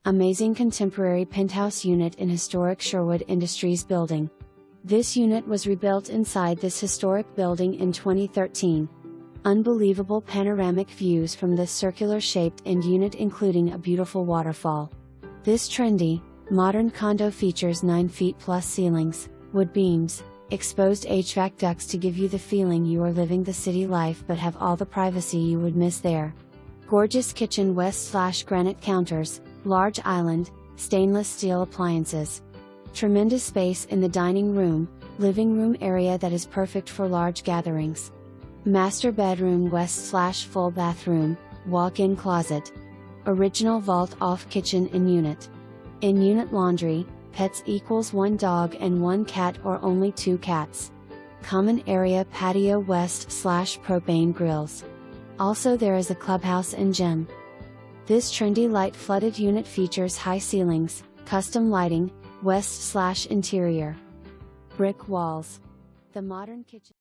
Amazing contemporary penthouse unit in Historic Sherwood Industries building. This unit was rebuilt inside this historic building in 2013. Unbelievable panoramic views from this circular-shaped end unit, including a beautiful waterfall. This trendy, modern condo features 9 feet plus ceilings, wood beams, exposed HVAC ducts to give you the feeling you are living the city life but have all the privacy you would miss there. Gorgeous kitchen west/granite counters, large island, stainless steel appliances. Tremendous space in the dining room, living room area that is perfect for large gatherings. Master bedroom west/full bathroom, walk-in closet. Original vault-off kitchen in-unit. In-unit laundry, pets equals 1 dog and 1 cat or only 2 cats. Common area patio west/propane grills. Also there is a clubhouse and gym. This trendy light flooded unit features high ceilings, custom lighting, west/interior. Brick walls. The modern kitchen